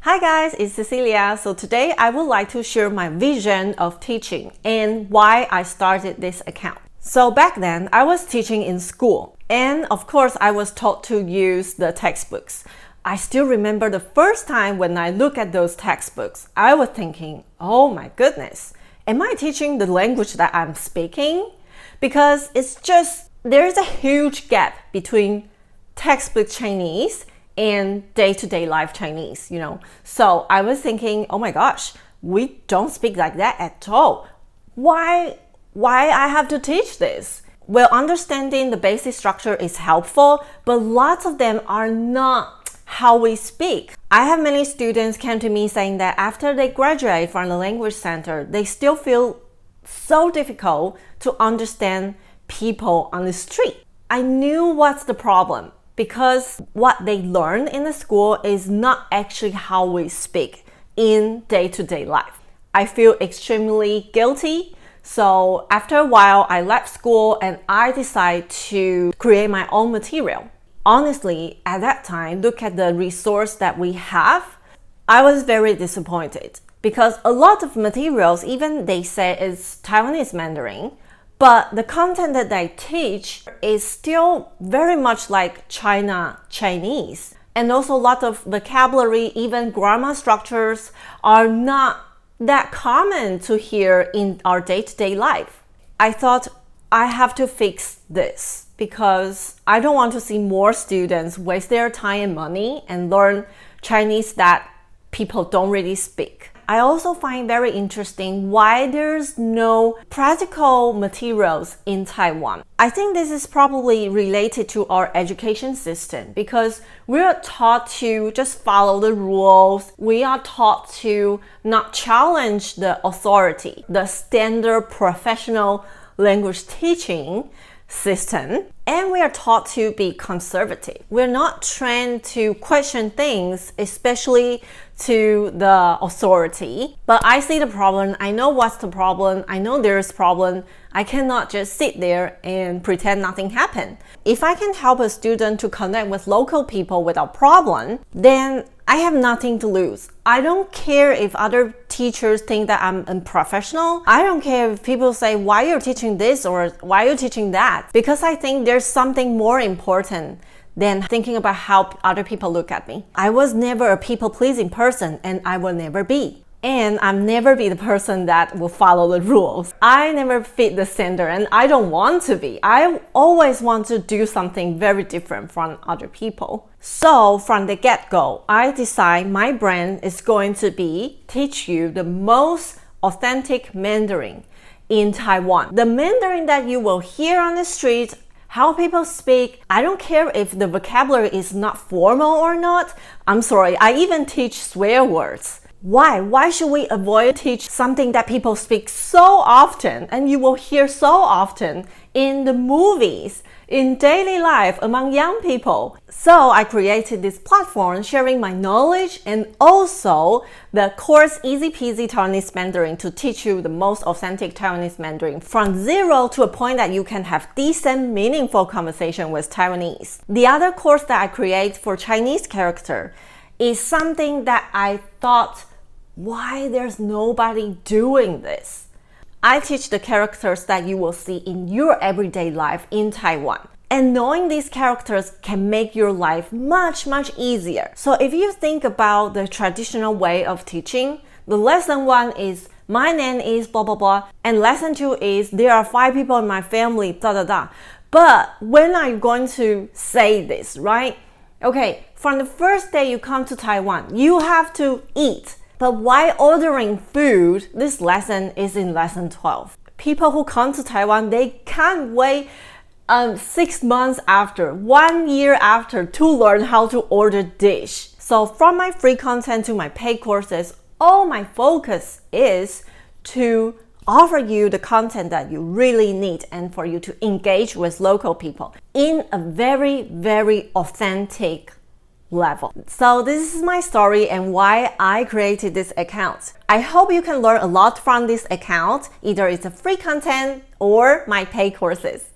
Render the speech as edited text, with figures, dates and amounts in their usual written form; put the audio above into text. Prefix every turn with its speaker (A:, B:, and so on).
A: Hi guys, it's Cecilia. So today I would like to share my vision of teaching and why I started this account. So back then, I was teaching in school, and of course I was taught to use the textbooks. I still remember the first time when I look at those textbooks, I was thinking, oh my goodness, am I teaching the language that I'm speaking? Because there's a huge gap between textbook Chinese and day-to-day life Chinese, So I was thinking, oh my gosh, we don't speak like that at all. Why I have to teach this? Well, understanding the basic structure is helpful, but lots of them are not how we speak. I have many students come to me saying that after they graduate from the language center, they still feel so difficult to understand people on the street. I knew what's the problem, because what they learn in the school is not actually how we speak in day-to-day life. I feel extremely guilty. So after a while, I left school and I decided to create my own material. Honestly, at that time, look at the resource that we have. I was very disappointed because a lot of materials, even they say it's Taiwanese Mandarin, but the content that I teach is still very much like Chinese. And also a lot of vocabulary, even grammar structures are not that common to hear in our day-to-day life. I thought I have to fix this because I don't want to see more students waste their time and money and learn Chinese that people don't really speak. I also find very interesting why there's no practical materials in Taiwan. I think this is probably related to our education system because we are taught to just follow the rules. We are taught to not challenge the authority, the standard professional language teaching system, and we are taught to be conservative. We're not trained to question things, especially to the authority. But I see the problem. I know what's the problem. I know there's a problem. I cannot just sit there and pretend nothing happened. If I can help a student to connect with local people without problem, then I have nothing to lose. I don't care if other teachers think that I'm unprofessional. I don't care if people say, why you're teaching this or why you're teaching that, because I think there's something more important than thinking about how other people look at me. I was never a people-pleasing person, and I will never be. And I'll never be the person that will follow the rules. I never fit the standard, and I don't want to be. I always want to do something very different from other people. So from the get-go, I decide my brand is going to be teach you the most authentic Mandarin in Taiwan. The Mandarin that you will hear on the street, how people speak. I don't care if the vocabulary is not formal or not. I'm sorry, I even teach swear words. Why? Why should we avoid teach something that people speak so often and you will hear so often in the movies, in daily life among young people? So I created this platform sharing my knowledge and also the course Easy Peasy Taiwanese Mandarin to teach you the most authentic Taiwanese Mandarin from zero to a point that you can have decent, meaningful conversation with Taiwanese. The other course that I create for Chinese character is something that I thought, why there's nobody doing this? I teach the characters that you will see in your everyday life in Taiwan. And knowing these characters can make your life much, much easier. So if you think about the traditional way of teaching, the lesson 1 is, my name is blah, blah, blah. And lesson 2 is, there are 5 people in my family, da, da, da. But when are you going to say this, right? Okay, from the first day you come to Taiwan, you have to eat. But while ordering food, this lesson is in lesson 12. People who come to Taiwan, they can't wait 6 months after, 1 year after to learn how to order dish. So from my free content to my paid courses, all my focus is to offer you the content that you really need and for you to engage with local people in a very, very authentic level. So this is my story and why I created this account. I hope you can learn a lot from this account. Either it's a free content or my paid courses.